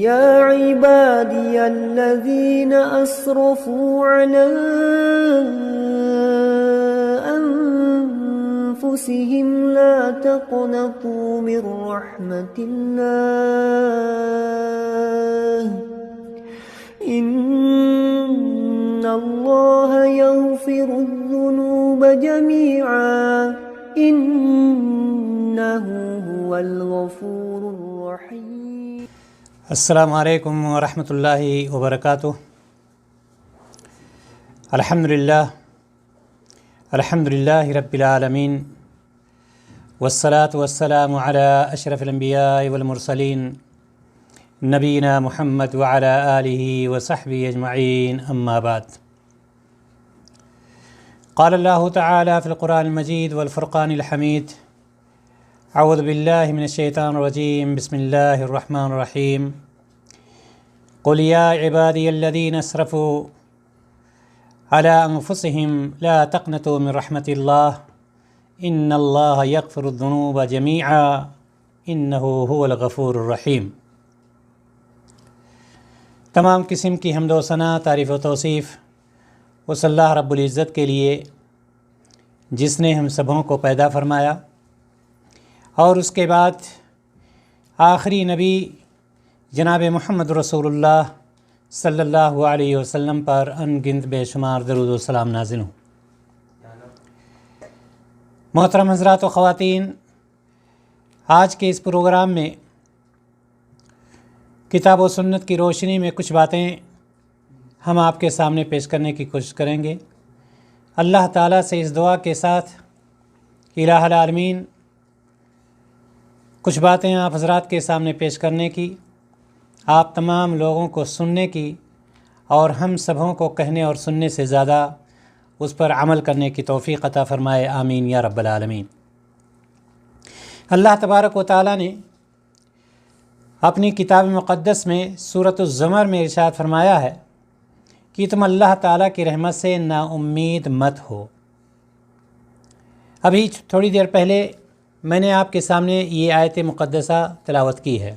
يا عبادي الذين أسرفوا على أنفسهم لا تقنطوا من رحمة الله إن الله يغفر الذنوب جميعا إنه هو الغفور الرحيم. السلام علیکم ورحمۃ اللہ وبرکاتہ. الحمد للہ رب العالمین والصلاة والسلام علی اشرف الانبیاء والمرسلین نبینا محمد وعلی آلہ وصحبہ اجمعین، اما بعد. قال اللہ تعالی فی القرآن المجید والفرقان الحمید: اعوذ باللہ من الشیطان الرجیم، بسم اللہ الرحمن الرحیم. قل یا عبادی الذین اسرفوا علی انفسهم لا تقنطوا من رحمت اللہ ان اللہ یغفر الذنوب جمیعا انہ هو الغفور الرحیم. تمام قسم کی حمد و ثنا، تعریف و توصیف اس اللہ رب العزت کے لیے جس نے ہم سبوں کو پیدا فرمایا اور اس کے بعد آخری نبی جناب محمد رسول اللہ صلی اللہ علیہ وسلم پر ان گنت بے شمار درود و سلام نازل ہوں. محترم حضرات و خواتین، آج کے اس پروگرام میں کتاب و سنت کی روشنی میں کچھ باتیں ہم آپ کے سامنے پیش کرنے کی کوشش کریں گے. اللہ تعالیٰ سے اس دعا کے ساتھ الہ العالمین کچھ باتیں آپ حضرات کے سامنے پیش کرنے کی، آپ تمام لوگوں کو سننے کی اور ہم سبوں کو کہنے اور سننے سے زیادہ اس پر عمل کرنے کی توفیق عطا فرمائے، آمین یا رب العالمین. اللہ تبارک و تعالیٰ نے اپنی کتاب مقدس میں سورۃ الزمر میں ارشاد فرمایا ہے کہ تم اللہ تعالیٰ کی رحمت سے نا امید مت ہو. ابھی تھوڑی دیر پہلے میں نے آپ کے سامنے یہ آیت مقدسہ تلاوت کی ہے.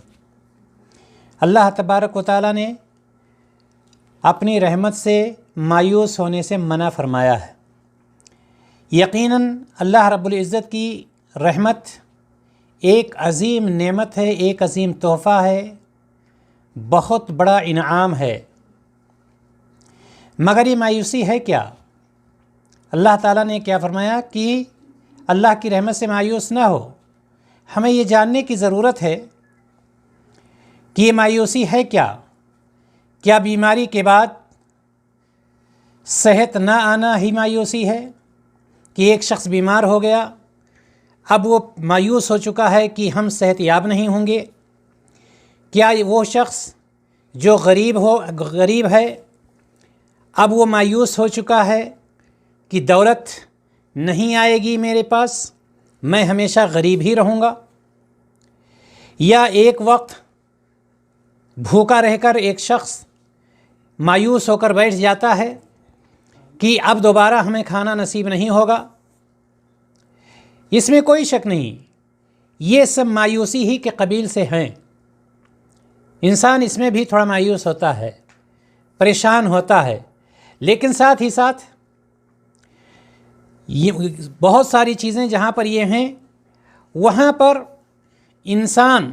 اللہ تبارک و تعالیٰ نے اپنی رحمت سے مایوس ہونے سے منع فرمایا ہے. یقیناً اللہ رب العزت کی رحمت ایک عظیم نعمت ہے، ایک عظیم تحفہ ہے، بہت بڑا انعام ہے. مگر یہ مایوسی ہے کیا؟ اللہ تعالیٰ نے کیا فرمایا کہ اللہ کی رحمت سے مایوس نہ ہو. ہمیں یہ جاننے کی ضرورت ہے کہ یہ مایوسی ہے کیا؟ کیا بیماری کے بعد صحت نہ آنا ہی مایوسی ہے کہ ایک شخص بیمار ہو گیا، اب وہ مایوس ہو چکا ہے کہ ہم صحت یاب نہیں ہوں گے؟ کیا وہ شخص جو غریب ہے اب وہ مایوس ہو چکا ہے کہ دولت نہیں آئے گی میرے پاس، میں ہمیشہ غریب ہی رہوں گا؟ یا ایک وقت بھوکا رہ کر ایک شخص مایوس ہو کر بیٹھ جاتا ہے کہ اب دوبارہ ہمیں کھانا نصیب نہیں ہوگا؟ اس میں کوئی شک نہیں، یہ سب مایوسی ہی کے قبیل سے ہیں. انسان اس میں بھی تھوڑا مایوس ہوتا ہے، پریشان ہوتا ہے، لیکن ساتھ ہی ساتھ یہ بہت ساری چیزیں جہاں پر یہ ہیں وہاں پر انسان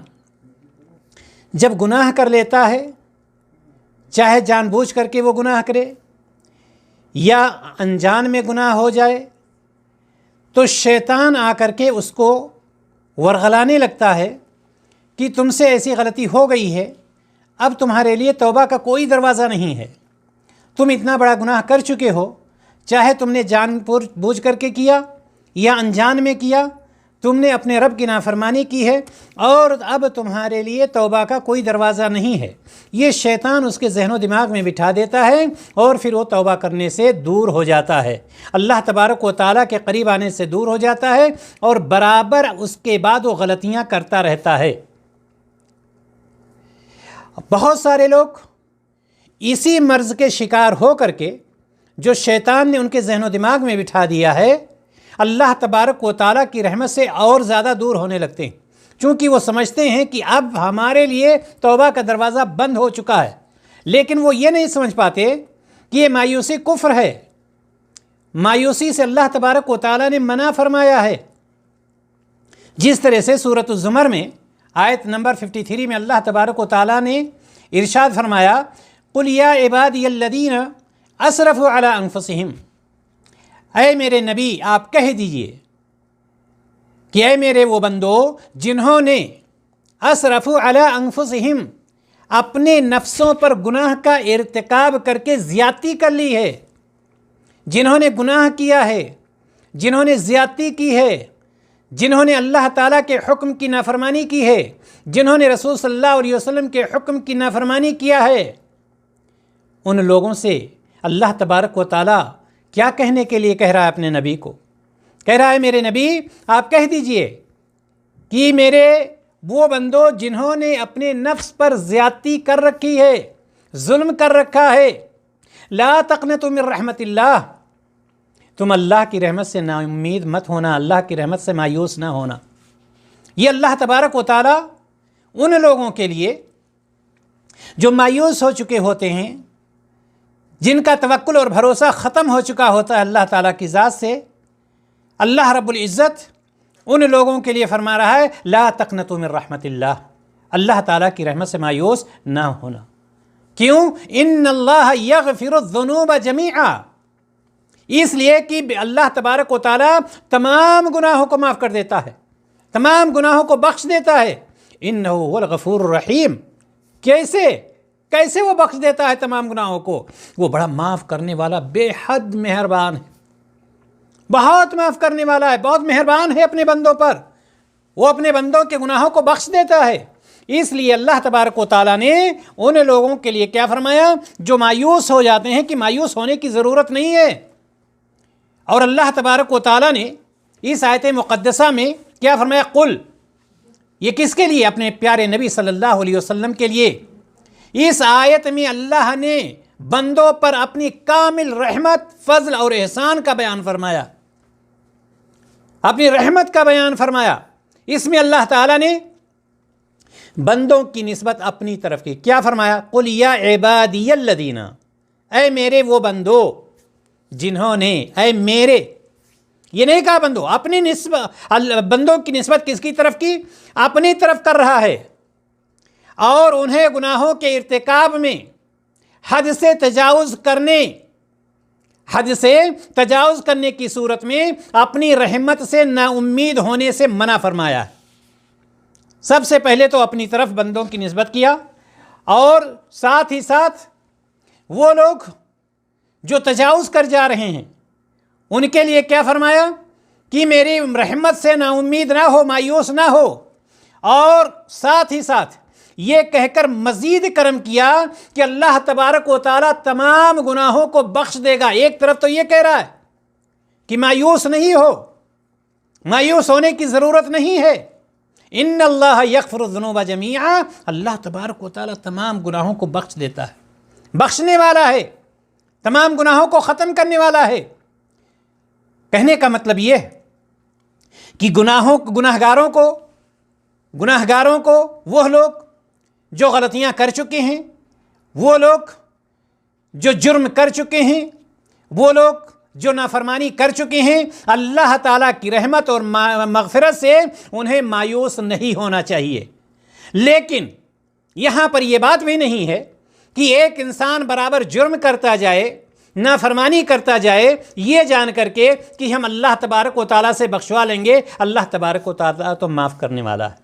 جب گناہ کر لیتا ہے، چاہے جان بوجھ کر کے وہ گناہ کرے یا انجان میں گناہ ہو جائے، تو شیطان آ کر کے اس کو ورغلانے لگتا ہے کہ تم سے ایسی غلطی ہو گئی ہے، اب تمہارے لیے توبہ کا کوئی دروازہ نہیں ہے، تم اتنا بڑا گناہ کر چکے ہو، چاہے تم نے جان بوجھ کر کے کیا یا انجان میں کیا، تم نے اپنے رب کی نافرمانی کی ہے اور اب تمہارے لیے توبہ کا کوئی دروازہ نہیں ہے. یہ شیطان اس کے ذہن و دماغ میں بٹھا دیتا ہے اور پھر وہ توبہ کرنے سے دور ہو جاتا ہے، اللہ تبارک و تعالیٰ کے قریب آنے سے دور ہو جاتا ہے اور برابر اس کے بعد وہ غلطیاں کرتا رہتا ہے. بہت سارے لوگ اسی مرض کے شکار ہو کر کے، جو شیطان نے ان کے ذہن و دماغ میں بٹھا دیا ہے، اللہ تبارک و تعالیٰ کی رحمت سے اور زیادہ دور ہونے لگتے ہیں. چونکہ وہ سمجھتے ہیں کہ اب ہمارے لیے توبہ کا دروازہ بند ہو چکا ہے، لیکن وہ یہ نہیں سمجھ پاتے کہ یہ مایوسی کفر ہے، مایوسی سے اللہ تبارک و تعالیٰ نے منع فرمایا ہے۔ جس طرح سے سورۃ الزمر میں آیت نمبر 53 میں اللہ تبارک و تعالیٰ نے ارشاد فرمایا، قُلْ يَا عِبَادِيَ الَّذِينَ أَسْرَفُوا عَلَىٰ أَنفُسِهِمْ، اے میرے نبی آپ کہہ دیجئے کہ اے میرے وہ بندو جنہوں نے اسرفوا علی انفسہم، اپنے نفسوں پر گناہ کا ارتکاب کر کے زیادتی کر لی ہے، جنہوں نے گناہ کیا ہے، جنہوں نے زیادتی کی ہے، جنہوں نے اللہ تعالیٰ کے حکم کی نافرمانی کی ہے، جنہوں نے رسول صلی اللہ علیہ وسلم کے حکم کی نافرمانی کیا ہے، ان لوگوں سے اللہ تبارک و تعالیٰ کیا کہنے کے لیے کہہ رہا ہے اپنے نبی کو؟ کہہ رہا ہے میرے نبی آپ کہہ دیجئے کہ میرے وہ بندو جنہوں نے اپنے نفس پر زیادتی کر رکھی ہے، ظلم کر رکھا ہے، لا تقنطوا من رحمت اللہ، تم اللہ کی رحمت سے نا امید مت ہونا، اللہ کی رحمت سے مایوس نہ ہونا۔ یہ اللہ تبارک و تعالیٰ ان لوگوں کے لیے جو مایوس ہو چکے ہوتے ہیں، جن کا توکل اور بھروسہ ختم ہو چکا ہوتا ہے اللہ تعالیٰ کی ذات سے، اللہ رب العزت ان لوگوں کے لیے فرما رہا ہے لا تقنطوا من رحمت اللہ، اللہ تعالیٰ کی رحمت سے مایوس نہ ہونا۔ کیوں؟ ان اللہ یغفر الذنوب جمیعا، اس لیے کہ اللہ تبارک و تعالیٰ تمام گناہوں کو معاف کر دیتا ہے، تمام گناہوں کو بخش دیتا ہے۔ انہ هو الغفور الرحیم، کیسے وہ بخش دیتا ہے تمام گناہوں کو؟ وہ بڑا معاف کرنے والا، بے حد مہربان ہے، بہت معاف کرنے والا ہے، بہت مہربان ہے اپنے بندوں پر، وہ اپنے بندوں کے گناہوں کو بخش دیتا ہے۔ اس لیے اللہ تبارک و تعالیٰ نے ان لوگوں کے لیے کیا فرمایا جو مایوس ہو جاتے ہیں کہ مایوس ہونے کی ضرورت نہیں ہے۔ اور اللہ تبارک و تعالیٰ نے اس آیت مقدسہ میں کیا فرمایا؟ قل، یہ کس کے لیے؟ اپنے پیارے نبی صلی اللہ علیہ وسلم کے لیے۔ اس آیت میں اللہ نے بندوں پر اپنی کامل رحمت، فضل اور احسان کا بیان فرمایا، اپنی رحمت کا بیان فرمایا۔ اس میں اللہ تعالیٰ نے بندوں کی نسبت اپنی طرف کی، کیا فرمایا؟ قل یا عبادی الذین، اے میرے وہ بندو جنہوں نے، اے میرے، یہ نہیں کہا بندو، اپنی نسبت، بندوں کی نسبت کس کی طرف کی؟ اپنی طرف کر رہا ہے، اور انہیں گناہوں کے ارتکاب میں حد سے تجاوز کرنے کی صورت میں اپنی رحمت سے نا امید ہونے سے منع فرمایا ہے۔ سب سے پہلے تو اپنی طرف بندوں کی نسبت کیا، اور ساتھ ہی ساتھ وہ لوگ جو تجاوز کر جا رہے ہیں ان کے لیے کیا فرمایا کہ میری رحمت سے نا امید نہ ہو، مایوس نہ ہو، اور ساتھ ہی ساتھ یہ کہہ کر مزید کرم کیا کہ اللہ تبارک و تعالیٰ تمام گناہوں کو بخش دے گا۔ ایک طرف تو یہ کہہ رہا ہے کہ مایوس نہیں ہو، مایوس ہونے کی ضرورت نہیں ہے، ان اللہ یغفر الذنوب جمیعا، اللہ تبارک و تعالیٰ تمام گناہوں کو بخش دیتا ہے، بخشنے والا ہے، تمام گناہوں کو ختم کرنے والا ہے۔ کہنے کا مطلب یہ کہ گناہگاروں کو وہ لوگ جو غلطیاں کر چکے ہیں، وہ لوگ جو جرم کر چکے ہیں، وہ لوگ جو نافرمانی کر چکے ہیں، اللہ تعالیٰ کی رحمت اور مغفرت سے انہیں مایوس نہیں ہونا چاہیے۔ لیکن یہاں پر یہ بات بھی نہیں ہے کہ ایک انسان برابر جرم کرتا جائے، نافرمانی کرتا جائے، یہ جان کر کے کہ ہم اللہ تبارک و تعالیٰ سے بخشوا لیں گے، اللہ تبارک و تعالیٰ تو معاف کرنے والا ہے۔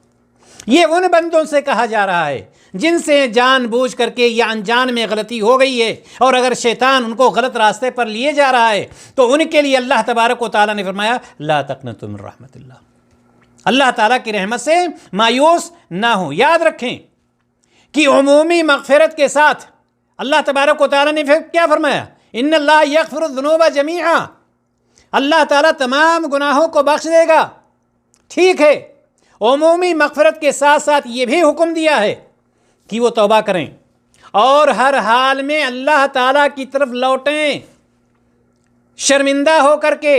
یہ ان بندوں سے کہا جا رہا ہے جن سے جان بوجھ کر کے یا انجان میں غلطی ہو گئی ہے، اور اگر شیطان ان کو غلط راستے پر لیے جا رہا ہے تو ان کے لیے اللہ تبارک و تعالیٰ نے فرمایا لا تقنطوا من رحمت اللہ، اللہ تعالیٰ کی رحمت سے مایوس نہ ہوں۔ یاد رکھیں کہ عمومی مغفرت کے ساتھ اللہ تبارک و تعالیٰ نے پھر کیا فرمایا؟ ان اللہ یغفر الذنوب جمیعا، اللہ تعالیٰ تمام گناہوں کو بخش دے گا۔ ٹھیک ہے، عمومی مغفرت کے ساتھ ساتھ یہ بھی حکم دیا ہے کہ وہ توبہ کریں اور ہر حال میں اللہ تعالیٰ کی طرف لوٹیں، شرمندہ ہو کر کے،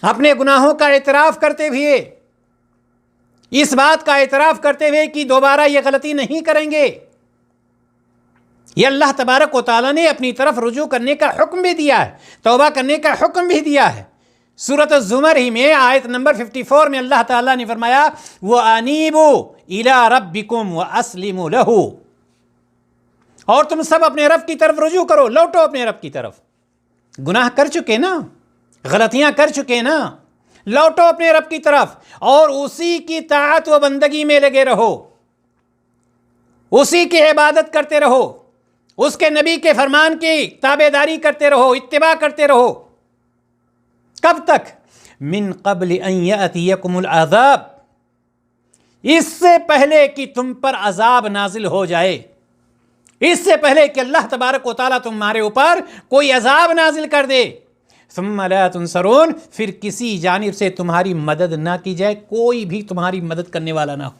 اپنے گناہوں کا اعتراف کرتے ہوئے، اس بات کا اعتراف کرتے ہوئے کہ دوبارہ یہ غلطی نہیں کریں گے۔ یہ اللہ تبارک و تعالیٰ نے اپنی طرف رجوع کرنے کا حکم بھی دیا ہے، توبہ کرنے کا حکم بھی دیا ہے۔ سورۃ الزمر ہی میں آیت نمبر 54 میں اللہ تعالیٰ نے فرمایا وَأَنِيبُوا إِلَىٰ رَبِّكُمْ وَأَسْلِمُوا لَهُ، اور تم سب اپنے رب کی طرف رجوع کرو، لوٹو اپنے رب کی طرف۔ گناہ کر چکے نا، غلطیاں کر چکے نا، لوٹو اپنے رب کی طرف اور اسی کی طاعت و بندگی میں لگے رہو، اسی کی عبادت کرتے رہو، اس کے نبی کے فرمان کی تابع داری کرتے رہو، اتباع کرتے رہو۔ کب تک؟ من قبل ان یأتیکم العذاب، اس سے پہلے کہ تم پر عذاب نازل ہو جائے، اس سے پہلے کہ اللہ تبارک و تعالیٰ تمہارے اوپر کوئی عذاب نازل کر دے۔ ثم لا تنصرون، پھر کسی جانب سے تمہاری مدد نہ کی جائے، کوئی بھی تمہاری مدد کرنے والا نہ ہو۔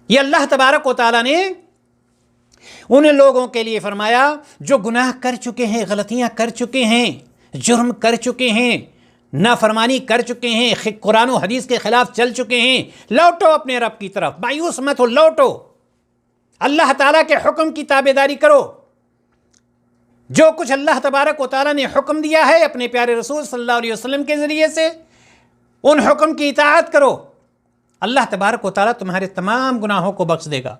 یہ اللہ تبارک و تعالیٰ نے ان لوگوں کے لیے فرمایا جو گناہ کر چکے ہیں، غلطیاں کر چکے ہیں، جرم کر چکے ہیں، نافرمانی کر چکے ہیں، قرآن و حدیث کے خلاف چل چکے ہیں، لوٹو اپنے رب کی طرف، مایوس مت ہو، لوٹو اللہ تعالیٰ کے حکم کی تابع داری کرو۔ جو کچھ اللہ تبارک و تعالیٰ نے حکم دیا ہے اپنے پیارے رسول صلی اللہ علیہ وسلم کے ذریعے سے، ان حکم کی اطاعت کرو، اللہ تبارک و تعالیٰ تمہارے تمام گناہوں کو بخش دے گا۔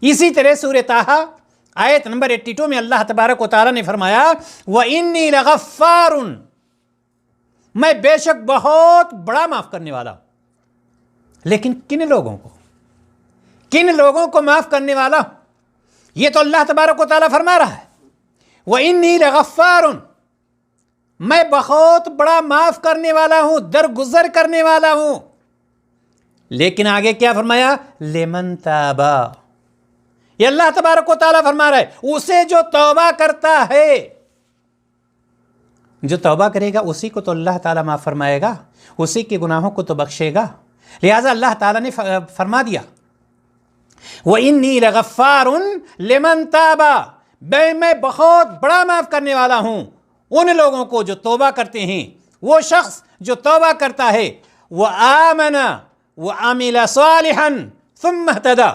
اسی طرح سورہ طٰہٰ آیت نمبر 82 میں اللہ تبارک و تعالیٰ نے فرمایا وَإِنِّي لَغَفَّارٌ، میں بے شک بہت بڑا معاف کرنے والا ہوں۔ لیکن کن لوگوں کو معاف کرنے والا ہوں؟ یہ تو اللہ تبارک و تعالیٰ فرما رہا ہے وَإِنِّي لَغَفَّارٌ، میں بہت بڑا معاف کرنے والا ہوں، درگزر کرنے والا ہوں۔ لیکن آگے کیا فرمایا؟ لمن تابا، یہ اللہ تبارک و تعالیٰ فرما رہا ہے اسے جو توبہ کرتا ہے، جو توبہ کرے گا اسی کو تو اللہ تعالیٰ معاف فرمائے گا، اسی کے گناہوں کو تو بخشے گا۔ لہٰذا اللہ تعالیٰ نے فرما دیا وَإِنِّي لَغَفَّارٌ لِمَن تَابَ، میں بہت بڑا معاف کرنے والا ہوں ان لوگوں کو جو توبہ کرتے ہیں۔ وہ شخص جو توبہ کرتا ہے وَآمَنَ وَعَمِلَ صَالِحًا ثُمَّ اهْتَدَىٰ،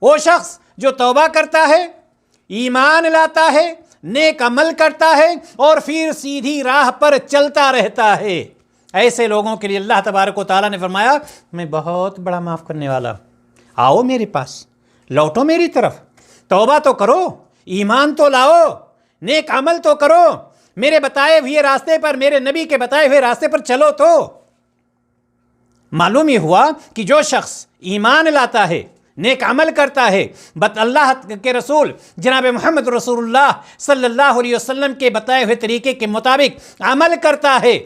وہ شخص جو توبہ کرتا ہے، ایمان لاتا ہے، نیک عمل کرتا ہے اور پھر سیدھی راہ پر چلتا رہتا ہے، ایسے لوگوں کے لیے اللہ تبارک و تعالیٰ نے فرمایا میں بہت بڑا معاف کرنے والا ہوں۔ آؤ میرے پاس، لوٹو میری طرف، توبہ تو کرو، ایمان تو لاؤ، نیک عمل تو کرو، میرے بتائے ہوئے راستے پر، میرے نبی کے بتائے ہوئے راستے پر چلو۔ تو معلوم یہ ہوا کہ جو شخص ایمان لاتا ہے، نیک عمل کرتا ہے، اللہ کے رسول جناب محمد رسول اللہ صلی اللہ علیہ وسلم کے بتائے ہوئے طریقے کے مطابق عمل کرتا ہے،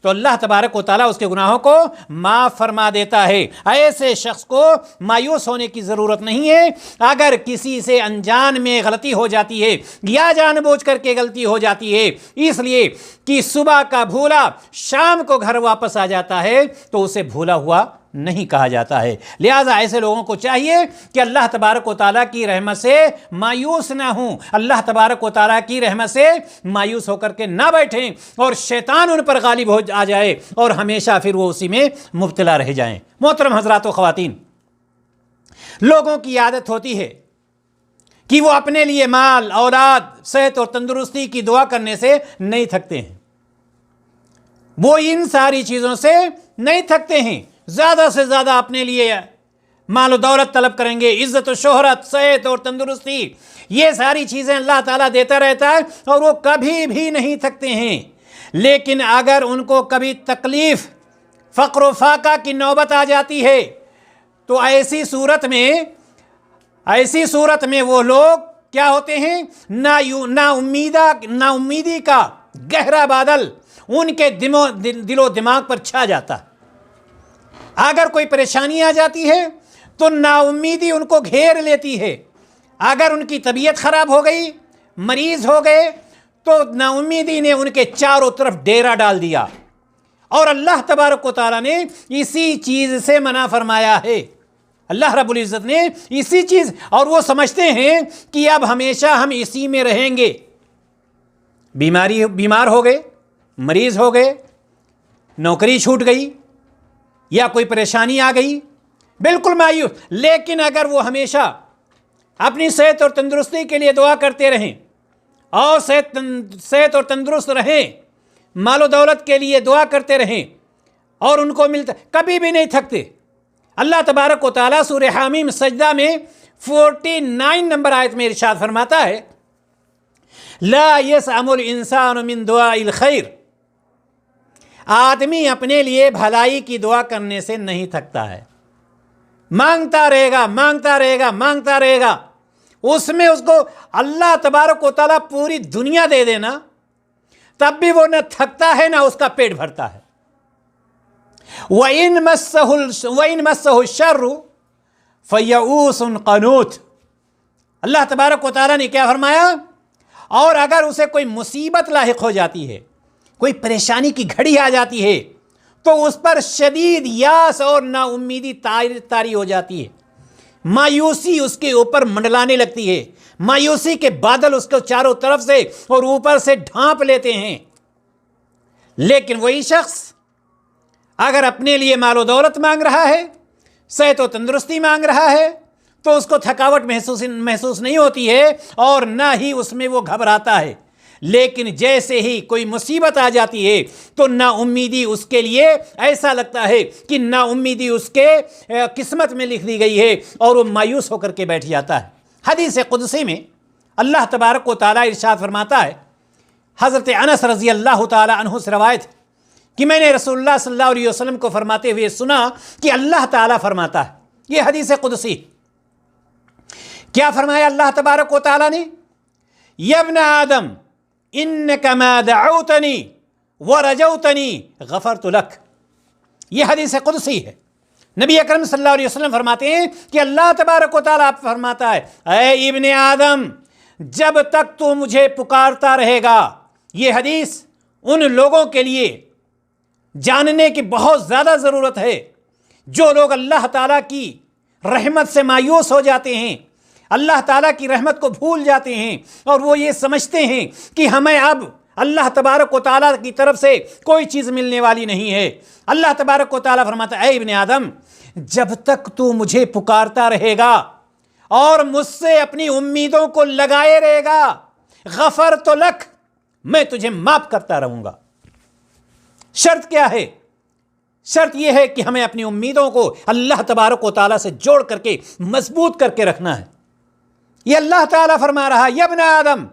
تو اللہ تبارک و تعالیٰ اس کے گناہوں کو معاف فرما دیتا ہے۔ ایسے شخص کو مایوس ہونے کی ضرورت نہیں ہے۔ اگر کسی سے انجان میں غلطی ہو جاتی ہے یا جان بوجھ کر کے غلطی ہو جاتی ہے، اس لیے کہ صبح کا بھولا شام کو گھر واپس آ جاتا ہے، تو اسے بھولا ہوا نہیں کہا جاتا ہے۔ لہٰذا ایسے لوگوں کو چاہیے کہ اللہ تبارک و تعالیٰ کی رحمت سے مایوس نہ ہوں، اللہ تبارک و تعالیٰ کی رحمت سے مایوس ہو کر کے نہ بیٹھیں اور شیطان ان پر غالب ہو آ جائے اور ہمیشہ پھر وہ اسی میں مبتلا رہ جائیں۔ محترم حضرات و خواتین، لوگوں کی عادت ہوتی ہے کہ وہ اپنے لیے مال، اولاد، صحت اور تندرستی کی دعا کرنے سے نہیں تھکتے ہیں، وہ ان ساری چیزوں سے نہیں تھکتے ہیں، زیادہ سے زیادہ اپنے لیے مال و دولت طلب کریں گے، عزت و شہرت، صحت اور تندرستی، یہ ساری چیزیں اللہ تعالیٰ دیتا رہتا ہے اور وہ کبھی بھی نہیں تھکتے ہیں۔ لیکن اگر ان کو کبھی تکلیف، فقر و فاقہ کی نوبت آ جاتی ہے تو ایسی صورت میں وہ لوگ کیا ہوتے ہیں؟ نا امیدی کا گہرا بادل ان کے دل و دماغ پر چھا جاتا ہے۔ اگر کوئی پریشانی آ جاتی ہے تو نا امیدی ان کو گھیر لیتی ہے۔ اگر ان کی طبیعت خراب ہو گئی، مریض ہو گئے، تو نا امیدی نے ان کے چاروں طرف ڈیرا ڈال دیا، اور اللہ تبارک و تعالیٰ نے اسی چیز سے منع فرمایا ہے۔ اللہ رب العزت نے اسی چیز، اور وہ سمجھتے ہیں کہ اب ہمیشہ ہم اسی میں رہیں گے۔ بیمار ہو گئے، مریض ہو گئے، نوکری چھوٹ گئی، یا کوئی پریشانی آ گئی بالکل مایوس، لیکن اگر وہ ہمیشہ اپنی صحت اور تندرستی کے لیے دعا کرتے رہیں اور صحت اور تندرست رہیں، مال و دولت کے لیے دعا کرتے رہیں اور ان کو ملتا، کبھی بھی نہیں تھکتے۔ اللہ تبارک و تعالیٰ سورہ حامیم سجدہ میں 49 نمبر آیت میں ارشاد فرماتا ہے، لا یسأم الانسان من دعاء الخیر، آدمی اپنے لیے بھلائی کی دعا کرنے سے نہیں تھکتا ہے، مانگتا رہے گا مانگتا رہے گا مانگتا رہے گا، اس میں اس کو اللہ تبارک و تعالیٰ پوری دنیا دے دینا تب بھی وہ نہ تھکتا ہے نہ اس کا پیٹ بھرتا ہے۔ وَإِن مَسَّهُ الشَّرُّ فَيَئُوسٌ قَنُوطٌ، اللہ تبارک و تعالیٰ نے کیا فرمایا، اور اگر اسے کوئی مصیبت لاحق ہو جاتی ہے، کوئی پریشانی کی گھڑی آ جاتی ہے، تو اس پر شدید یاس اور نا امیدی طاری ہو جاتی ہے، مایوسی اس کے اوپر منڈلانے لگتی ہے، مایوسی کے بادل اس کو چاروں طرف سے اور اوپر سے ڈھانپ لیتے ہیں۔ لیکن وہی شخص اگر اپنے لیے مال و دولت مانگ رہا ہے، صحت و تندرستی مانگ رہا ہے، تو اس کو تھکاوٹ محسوس نہیں ہوتی ہے اور نہ ہی اس میں وہ گھبراتا ہے۔ لیکن جیسے ہی کوئی مصیبت آ جاتی ہے تو نا امیدی اس کے لیے ایسا لگتا ہے کہ نا امیدی اس کے قسمت میں لکھ دی گئی ہے اور وہ مایوس ہو کر کے بیٹھ جاتا ہے۔ حدیث قدسی میں اللہ تبارک و تعالیٰ ارشاد فرماتا ہے، حضرت انس رضی اللہ تعالیٰ عنہ سے روایت کہ میں نے رسول اللہ صلی اللہ علیہ وسلم کو فرماتے ہوئے سنا کہ اللہ تعالیٰ فرماتا ہے، یہ حدیث قدسی، کیا فرمایا اللہ تبارک و تعالیٰ نے، یا ابن آدم انک ما دعوتنی ورجوتنی غفرت لک، یہ حدیث قدسی ہے۔ نبی اکرم صلی اللہ علیہ وسلم فرماتے ہیں کہ اللہ تبارک و تعالیٰ فرماتا ہے، اے ابن آدم جب تک تو مجھے پکارتا رہے گا۔ یہ حدیث ان لوگوں کے لیے جاننے کی بہت زیادہ ضرورت ہے جو لوگ اللہ تعالیٰ کی رحمت سے مایوس ہو جاتے ہیں، اللہ تعالیٰ کی رحمت کو بھول جاتے ہیں اور وہ یہ سمجھتے ہیں کہ ہمیں اب اللہ تبارک و تعالیٰ کی طرف سے کوئی چیز ملنے والی نہیں ہے۔ اللہ تبارک و تعالیٰ فرماتا ہے، اے ابن آدم جب تک تو مجھے پکارتا رہے گا اور مجھ سے اپنی امیدوں کو لگائے رہے گا، غفرت لک، میں تجھے معاف کرتا رہوں گا۔ شرط کیا ہے؟ شرط یہ ہے کہ ہمیں اپنی امیدوں کو اللہ تبارک و تعالیٰ سے جوڑ کر کے مضبوط کر کے رکھنا ہے۔ یہ اللہ تعالیٰ فرما رہا، یا ابن آدم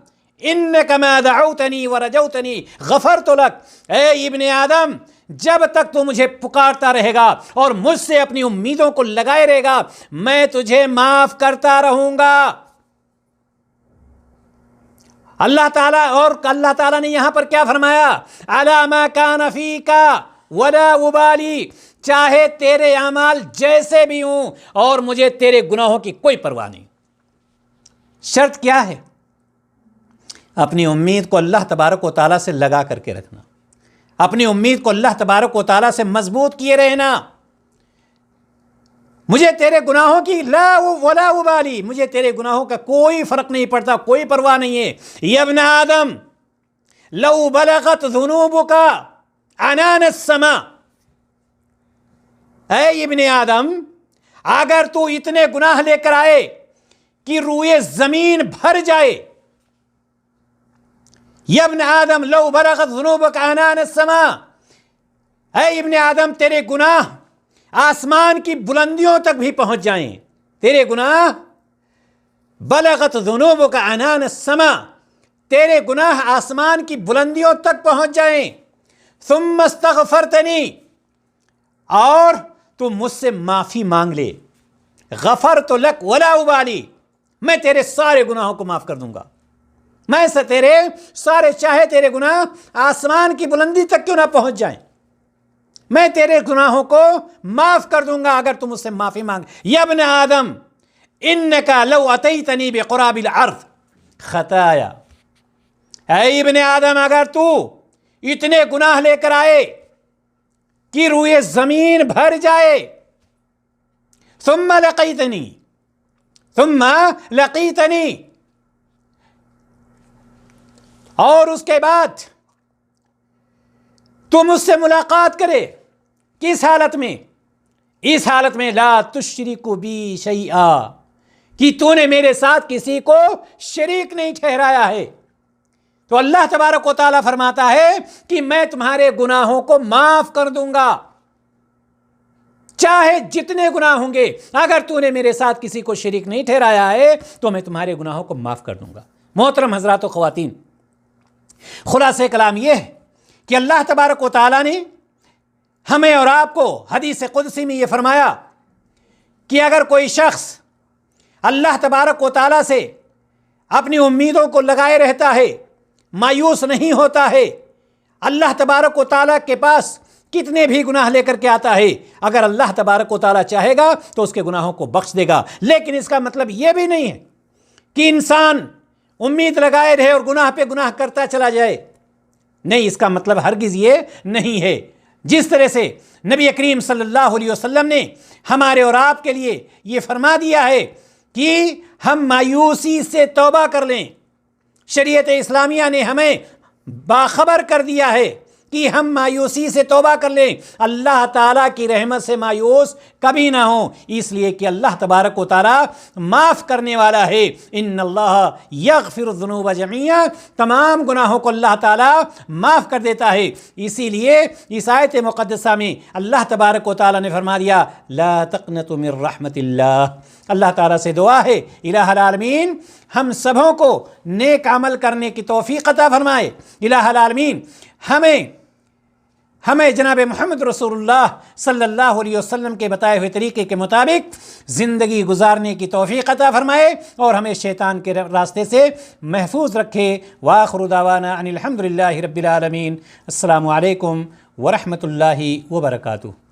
انک ما دعوتنی ورجوتنی غفرت لک، اے ابن آدم جب تک تو مجھے پکارتا رہے گا اور مجھ سے اپنی امیدوں کو لگائے رہے گا، میں تجھے معاف کرتا رہوں گا۔ اللہ تعالیٰ نے یہاں پر کیا فرمایا، علی ما کان فیک ولا ابالی، چاہے تیرے اعمال جیسے بھی ہوں اور مجھے تیرے گناہوں کی کوئی پرواہ نہیں۔ شرط کیا ہے؟ اپنی امید کو اللہ تبارک و تعالیٰ سے لگا کر کے رکھنا، اپنی امید کو اللہ تبارک و تعالیٰ سے مضبوط کیے رہنا۔ مجھے تیرے گناہوں کی لا ولا ابالی، مجھے تیرے گناہوں کا کوئی فرق نہیں پڑتا، کوئی پرواہ نہیں ہے۔ یا ابن آدم لو بلغت ذنوبک عنان السماء، اے ابن آدم اگر تو اتنے گناہ لے کر آئے کہ روئے زمین بھر جائے، یا ابن آدم لو بلغت ذنوبک عنان السماء، اے ابن آدم تیرے گناہ آسمان کی بلندیوں تک بھی پہنچ جائیں، تیرے گناہ بلغت ذنوبک عنان السماء، تیرے گناہ آسمان کی بلندیوں تک پہنچ جائیں، ثم استغفرتنی، اور تو مجھ سے معافی مانگ لے، غفرت لک ولا ابالی، میں تیرے سارے گناہوں کو معاف کر دوں گا، میں سے تیرے سارے، چاہے تیرے گناہ آسمان کی بلندی تک کیوں نہ پہنچ جائیں، میں تیرے گناہوں کو معاف کر دوں گا اگر تم مجھ سے معافی مانگ۔ یا ابن آدم انک لو اتیتنی بقراب الارض خطایا، اے ابن آدم اگر تو اتنے گناہ لے کر آئے کہ روئے زمین بھر جائے، ثم لقیتنی، اور اس کے بعد تو مجھ سے ملاقات کرے، کس حالت میں؟ اس حالت میں لا تشرک بی شیئا کہ تو نے میرے ساتھ کسی کو شریک نہیں ٹھہرایا ہے. تو اللہ تبارک و تعالیٰ فرماتا ہے کہ میں تمہارے گناہوں کو معاف کر دوں گا، چاہے جتنے گناہ ہوں گے، اگر تو نے میرے ساتھ کسی کو شریک نہیں ٹھہرایا ہے تو میں تمہارے گناہوں کو معاف کر دوں گا. محترم حضرات و خواتین، خلاصہ کلام یہ ہے کہ اللہ تبارک و تعالیٰ نے ہمیں اور آپ کو حدیث قدسی میں یہ فرمایا کہ اگر کوئی شخص اللہ تبارک و تعالیٰ سے اپنی امیدوں کو لگائے رہتا ہے، مایوس نہیں ہوتا ہے، اللہ تبارک و تعالیٰ کے پاس کتنے بھی گناہ لے کر کے آتا ہے، اگر اللہ تبارک و تعالیٰ چاہے گا تو اس کے گناہوں کو بخش دے گا. لیکن اس کا مطلب یہ بھی نہیں ہے کہ انسان امید لگائے رہے اور گناہ پہ گناہ کرتا چلا جائے. نہیں، اس کا مطلب ہرگز یہ نہیں ہے. جس طرح سے نبی کریم صلی اللہ علیہ وسلم نے ہمارے اور آپ کے لیے یہ فرما دیا ہے کہ ہم مایوسی سے توبہ کر لیں، شریعت اسلامیہ نے ہمیں باخبر کر دیا ہے کہ ہم مایوسی سے توبہ کر لیں، اللہ تعالیٰ کی رحمت سے مایوس کبھی نہ ہوں، اس لیے کہ اللہ تبارک و تعالیٰ معاف کرنے والا ہے. ان اللہ یغفر الذنوب جميعا، تمام گناہوں کو اللہ تعالیٰ معاف کر دیتا ہے. اسی لیے اس آیت مقدسہ میں اللہ تبارک و تعالیٰ نے فرما دیا لا تقنطوا من رحمت اللہ. اللہ تعالیٰ سے دعا ہے الہ العالمین ہم سبوں کو نیک عمل کرنے کی توفیق عطا فرمائے. الہ العالمین ہمیں جناب محمد رسول اللہ صلی اللہ علیہ وسلم کے بتائے ہوئے طریقے کے مطابق زندگی گزارنے کی توفیق عطا فرمائے اور ہمیں شیطان کے راستے سے محفوظ رکھے. وآخر دعوانا ان الحمد للہ رب العالمین. السلام علیکم ورحمۃ اللہ وبرکاتہ.